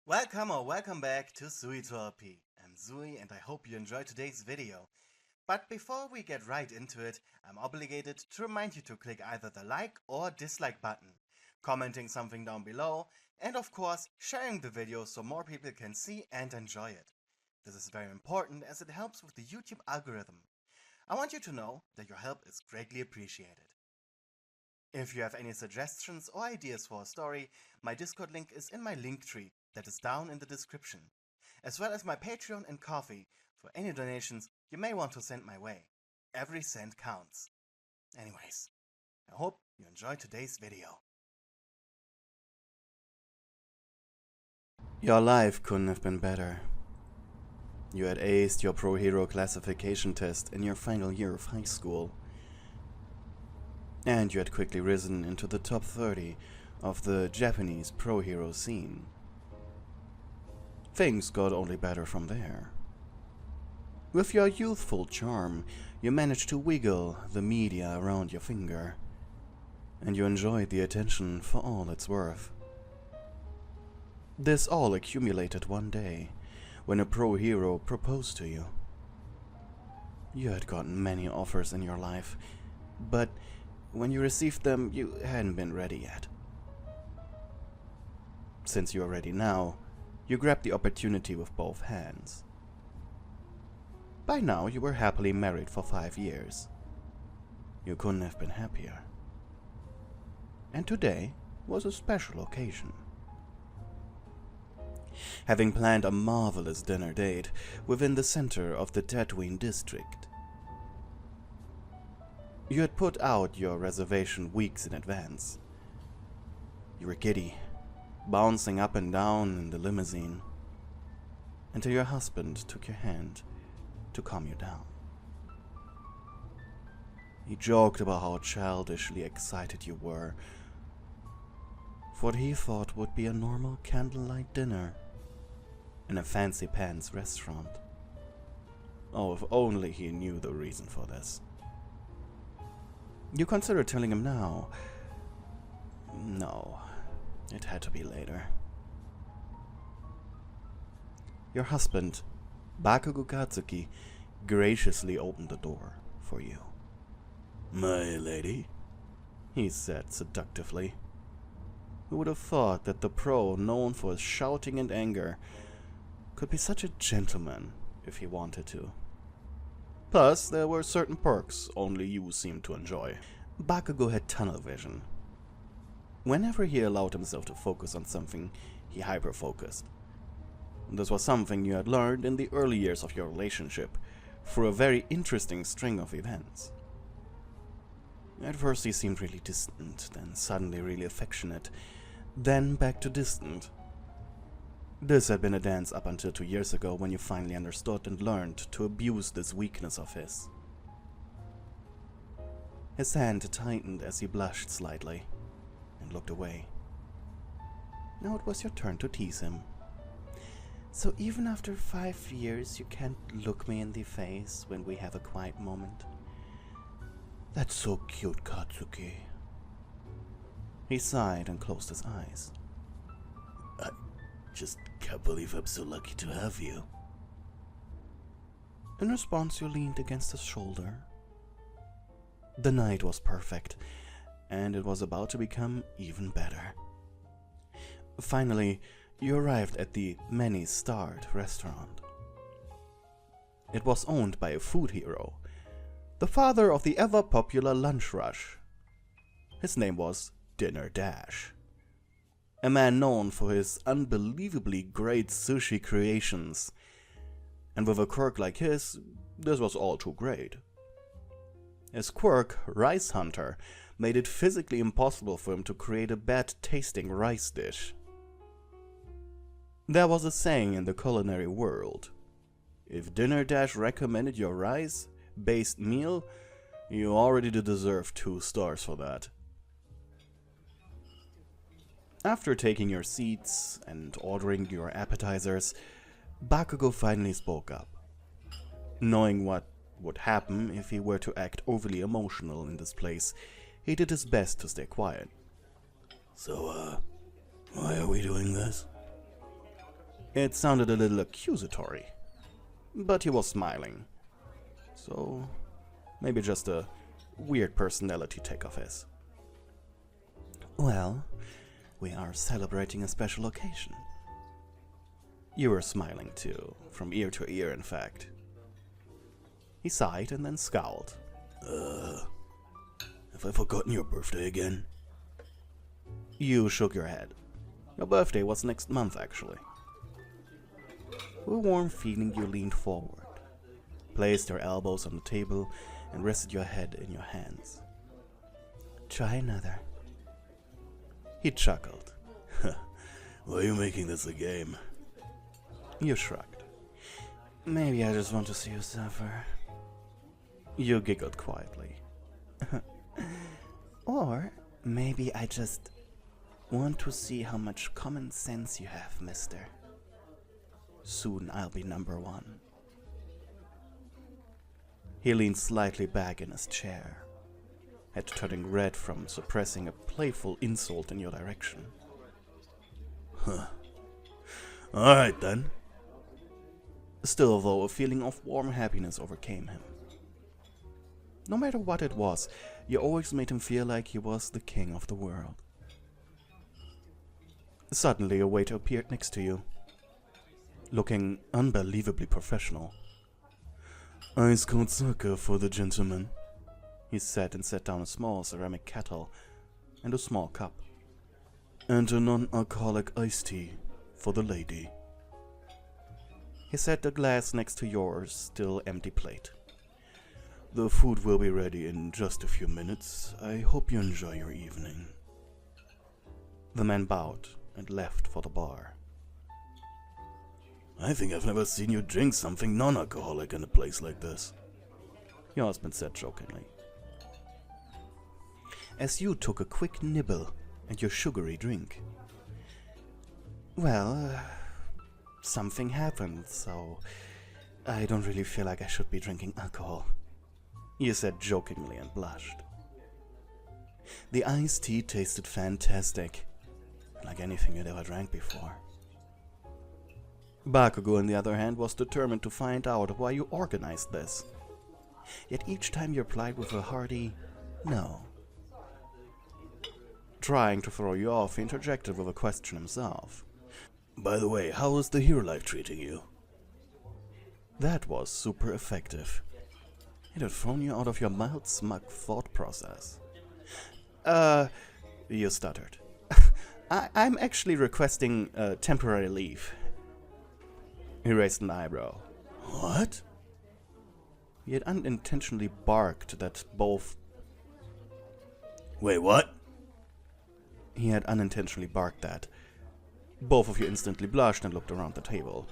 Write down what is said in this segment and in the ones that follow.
Welcome or welcome back to Pewdiepie. I'm Zui and I hope you enjoyed today's video. But before we get right into it, I'm obligated to remind you to click either the like or dislike button, commenting something down below, and of course sharing the video so more people can see and enjoy it. This is very important as it helps with the YouTube algorithm. I want you to know that your help is greatly appreciated. If you have any suggestions or ideas for a story, my Discord link is in my link tree that is down in the description, as well as my Patreon and Ko-fi for any donations you may want to send my way. Every cent counts. Anyways, I hope you enjoyed today's video. Your life couldn't have been better. You had aced your pro hero classification test in your final year of high school, and you had quickly risen into the top 30 of the Japanese pro hero scene. Things got only better from there. With your youthful charm, you managed to wiggle the media around your finger, and you enjoyed the attention for all it's worth. This all accumulated one day, when a pro hero proposed to you. You had gotten many offers in your life, but when you received them, you hadn't been ready yet. Since you are ready now, you grabbed the opportunity with both hands. By now, you were happily married for 5 years. You couldn't have been happier. And today was a special occasion. Having planned a marvelous dinner date within the center of the Tatooine district. You had put out your reservation weeks in advance. You were giddy, bouncing up and down in the limousine, until your husband took your hand to calm you down. He joked about how childishly excited you were for what he thought would be a normal candlelight dinner in a fancy pants restaurant. Oh, if only he knew the reason for this. You considered telling him now. No, it had to be later. Your husband, Bakugou, graciously opened the door for you. "My lady," he said seductively. Who would have thought that the pro known for his shouting and anger could be such a gentleman if he wanted to? Plus, there were certain perks only you seemed to enjoy. Bakugou had tunnel vision. Whenever he allowed himself to focus on something, he hyper-focused. This was something you had learned in the early years of your relationship, through a very interesting string of events. At first he seemed really distant, then suddenly really affectionate, then back to distant. This had been a dance up until 2 years ago, when you finally understood and learned to abuse this weakness of his. His hand tightened as he blushed slightly and looked away. Now it was your turn to tease him. "So even after 5 years you can't look me in the face when we have a quiet moment? That's so cute, Katsuki." He sighed and closed his eyes. "I just can't believe I'm so lucky to have you." In response, you leaned against his shoulder. The night was perfect, and it was about to become even better. Finally, you arrived at the many-starred restaurant. It was owned by a food hero, the father of the ever-popular lunch rush. His name was Dinner Dash, a man known for his unbelievably great sushi creations, and with a quirk like his, this was all too great. His quirk, Rice Hunter, made it physically impossible for him to create a bad-tasting rice dish. There was a saying in the culinary world: if Dinner Dash recommended your rice-based meal, you already deserve 2 stars for that. After taking your seats and ordering your appetizers, Bakugou finally spoke up. Knowing what would happen if he were to act overly emotional in this place, he did his best to stay quiet. "So, why are we doing this?" It sounded a little accusatory, but he was smiling. So, maybe just a weird personality tick of his. Well, we are celebrating a special occasion. You were smiling too, from ear to ear in fact. He sighed and then scowled. Have I forgotten your birthday again? You shook your head. Your birthday was next month, actually. With a warm feeling, you leaned forward, placed your elbows on the table, and rested your head in your hands. Try another. He chuckled. Why are you making this a game? You shrugged. Maybe I just want to see you suffer. You giggled quietly. Or maybe I just want to see how much common sense you have, mister. Soon I'll be number one. He leaned slightly back in his chair, head turning red from suppressing a playful insult in your direction. Huh. Alright then. Still, though, a feeling of warm happiness overcame him. No matter what it was, you always made him feel like he was the king of the world. Suddenly, a waiter appeared next to you, looking unbelievably professional. Ice cold sake for the gentleman, he said, and set down a small ceramic kettle and a small cup. And a non-alcoholic iced tea for the lady. He set the glass next to yours, still empty plate. The food will be ready in just a few minutes. I hope you enjoy your evening. The man bowed and left for the bar. I think I've never seen you drink something non-alcoholic in a place like this, your husband said jokingly, as you took a quick nibble at your sugary drink. Well, something happened, so I don't really feel like I should be drinking alcohol, you said jokingly and blushed. The iced tea tasted fantastic, like anything you'd ever drank before. Bakugou, on the other hand, was determined to find out why you organized this. Yet each time you replied with a hearty no. Trying to throw you off, he interjected with a question himself. By the way, how is the hero life treating you? That was super effective. It had thrown you out of your mild, smug thought process. You stuttered. I'm actually requesting temporary leave. He raised an eyebrow. What? He had unintentionally barked that both... Wait, what? He had unintentionally barked that. Both of you instantly blushed and looked around the table.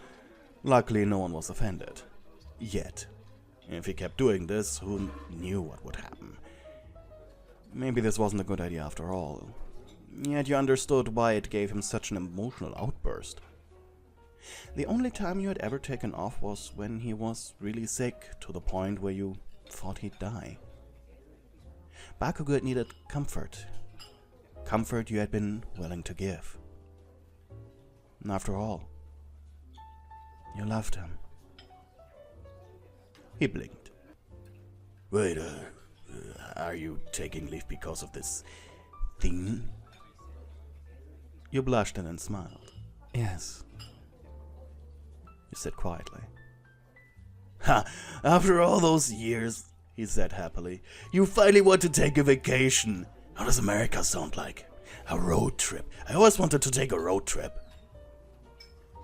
Luckily, no one was offended. Yet. If he kept doing this, who knew what would happen? Maybe this wasn't a good idea after all. Yet you understood why it gave him such an emotional outburst. The only time you had ever taken off was when he was really sick, to the point where you thought he'd die. Bakugou needed comfort. Comfort you had been willing to give. And after all, you loved him. He blinked. Wait, are you taking leave because of this thing? You blushed and then smiled. Yes. You said quietly. Ha! After all those years, he said happily, you finally want to take a vacation. How does America sound like? A road trip. I always wanted to take a road trip.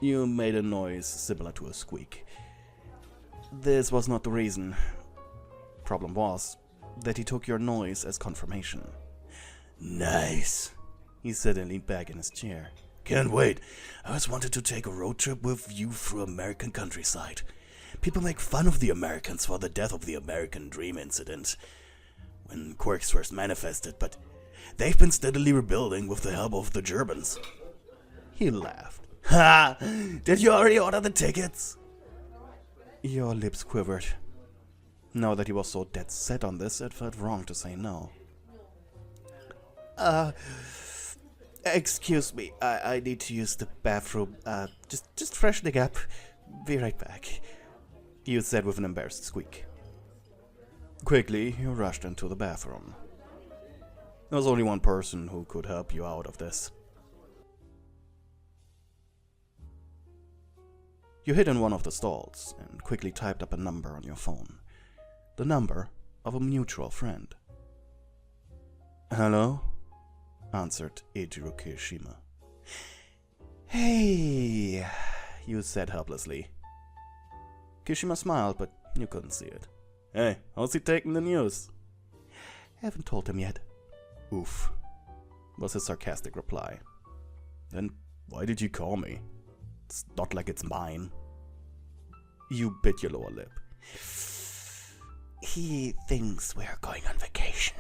You made a noise similar to a squeak. This was not the reason. Problem was that he took your noise as confirmation. Nice, he said and leaned back in his chair. Can't wait. I always wanted to take a road trip with you through American countryside. People make fun of the Americans for the death of the American Dream incident, when quirks first manifested, but they've been steadily rebuilding with the help of the Germans. He laughed. Ha! Did you already order the tickets? Your lips quivered. Now that he was so dead set on this, it felt wrong to say no. Excuse me, I need to use the bathroom. Just freshening up. Be right back, you said with an embarrassed squeak. Quickly, you rushed into the bathroom. There was only one person who could help you out of this. You hid in one of the stalls and quickly typed up a number on your phone. The number of a mutual friend. Hello? Answered Eijiro Kirishima. Hey, you said helplessly. Kirishima smiled, but you couldn't see it. Hey, how's he taking the news? Haven't told him yet. Oof, was his sarcastic reply. Then why did you call me? It's not like it's mine. You bit your lower lip. He thinks we're going on vacation.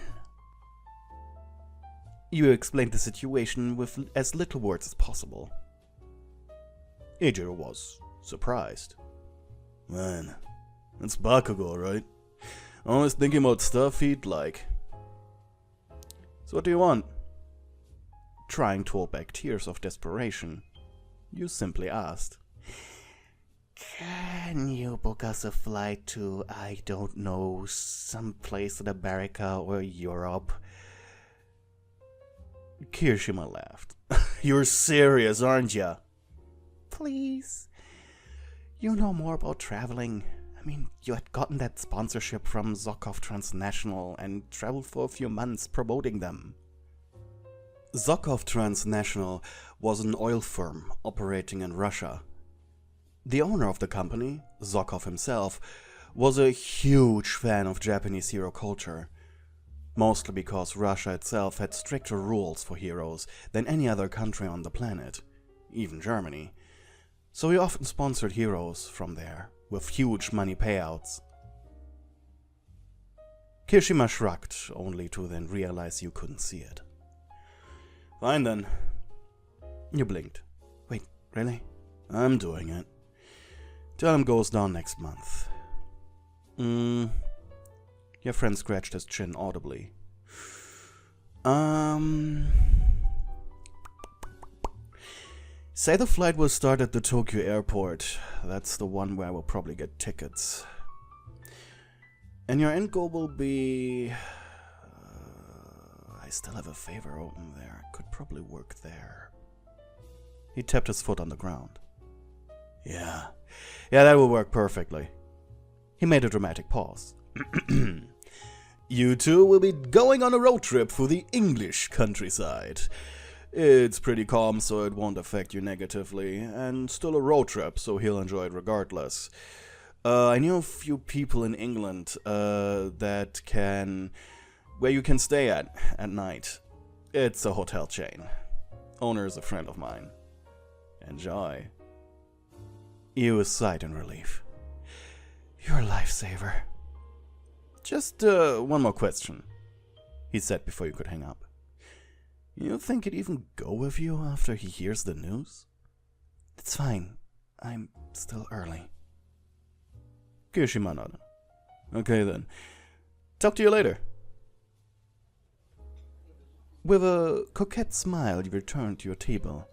You explained the situation with as little words as possible. Eijiro was surprised. Man, it's Bakugou, right? Always thinking about stuff he'd like. So what do you want? Trying to hold back tears of desperation, you simply asked. Can you book us a flight to, I don't know, some place in America or Europe? Kirishima laughed. You're serious, aren't you? Please. You know more about traveling. I mean, you had gotten that sponsorship from Zokov Transnational and traveled for a few months promoting them. Zokov Transnational was an oil firm operating in Russia. The owner of the company, Zokov himself, was a huge fan of Japanese hero culture. Mostly because Russia itself had stricter rules for heroes than any other country on the planet, even Germany. So he often sponsored heroes from there, with huge money payouts. Kirishima shrugged, only to then realize you couldn't see it. Fine then. You blinked. Wait, really? I'm doing it. Tell him goes down next month. Your friend scratched his chin audibly. Say the flight will start at the Tokyo airport. That's the one where we'll probably get tickets. And your end goal will be... I still have a favor open there. Could probably work there. He tapped his foot on the ground. Yeah, that will work perfectly. He made a dramatic pause. You two will be going on a road trip through the English countryside. It's pretty calm, so it won't affect you negatively, and still a road trip, so he'll enjoy it regardless. I knew a few people in England where you can stay at night. It's a hotel chain. Owner is a friend of mine. Enjoy. You sighed in relief. You're a lifesaver. Just one more question, he said before you could hang up. You think he'd even go with you after he hears the news? It's fine. I'm still early. Kirishima nodded. Okay then. Talk to you later. With a coquette smile, you returned to your table.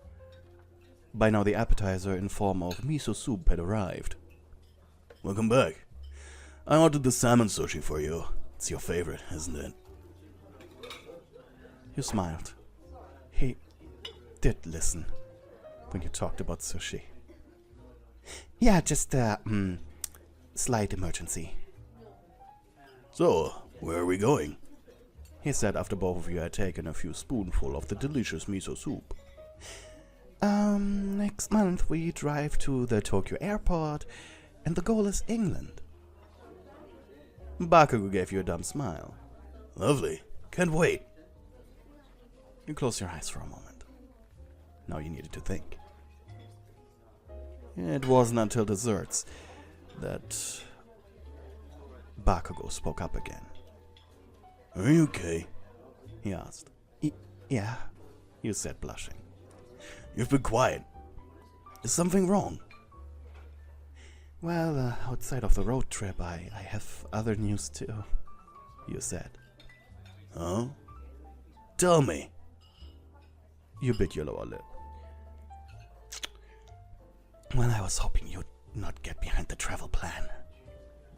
By now the appetizer in form of miso soup had arrived. Welcome back. I ordered the salmon sushi for you. It's your favorite, isn't it? You smiled. He did listen when you talked about sushi. Yeah, just a slight emergency. So, where are we going? He said after both of you had taken a few spoonfuls of the delicious miso soup. Next month we drive to the Tokyo airport, and the goal is England. Bakugou gave you a dumb smile. Lovely. Can't wait. You closed your eyes for a moment. Now you needed to think. It wasn't until desserts that Bakugou spoke up again. Are you okay? He asked. Yeah, you said, blushing. You've been quiet. Is something wrong? Well, outside of the road trip, I have other news too, you said. Huh? Tell me. You bit your lower lip. Well, I was hoping you'd not get behind the travel plan.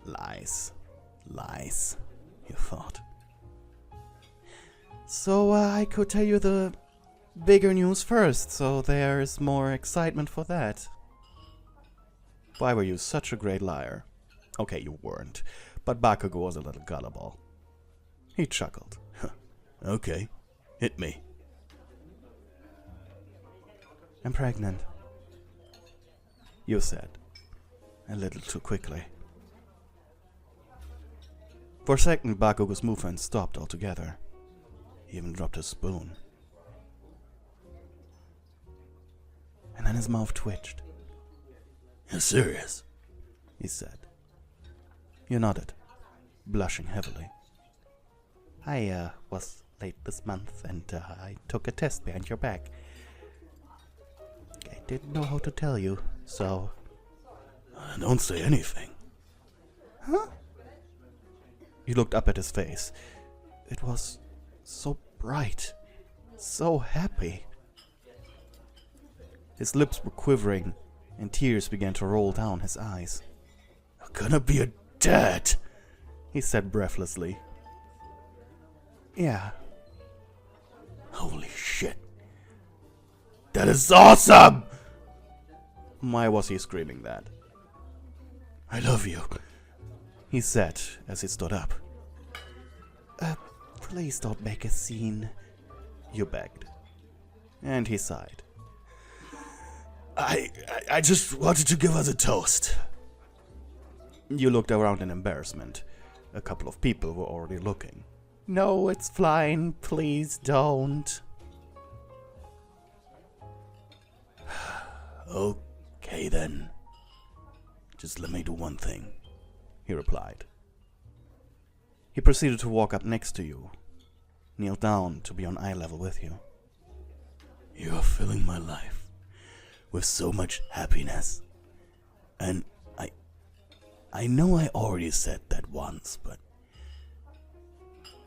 Lies. Lies, you thought. So I could tell you the bigger news first, so there's more excitement for that. Why were you such a great liar? Okay, you weren't, but Bakugou was a little gullible. He chuckled. Okay, hit me. I'm pregnant, you said, a little too quickly. For a second, Bakugou's movement stopped altogether. He even dropped his spoon. And then his mouth twitched. You're serious? He said. You nodded, blushing heavily. I was late this month and I took a test behind your back. I didn't know how to tell you, so... Don't say anything. Huh? He looked up at his face. It was so bright, so happy. His lips were quivering, and tears began to roll down his eyes. You're gonna be a dad, he said breathlessly. Yeah. Holy shit. That is awesome! Why was he screaming that? I love you, he said as he stood up. Please don't make a scene, you begged. And he sighed. I just wanted to give us a toast. You looked around in embarrassment. A couple of people were already looking. No, it's fine. Please don't. Okay then. Just let me do one thing, he replied. He proceeded to walk up next to you, kneel down to be on eye level with you. You are filling my life with so much happiness. And I know I already said that once, but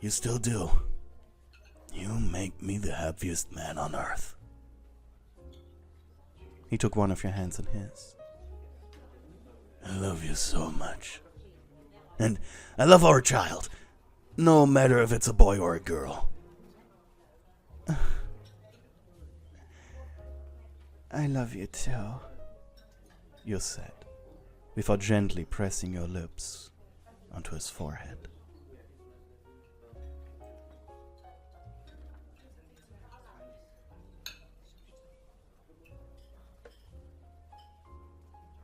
you still do. You make me the happiest man on earth. He took one of your hands in his. I love you so much. And I love our child, no matter if it's a boy or a girl. I love you too, you said, before gently pressing your lips onto his forehead.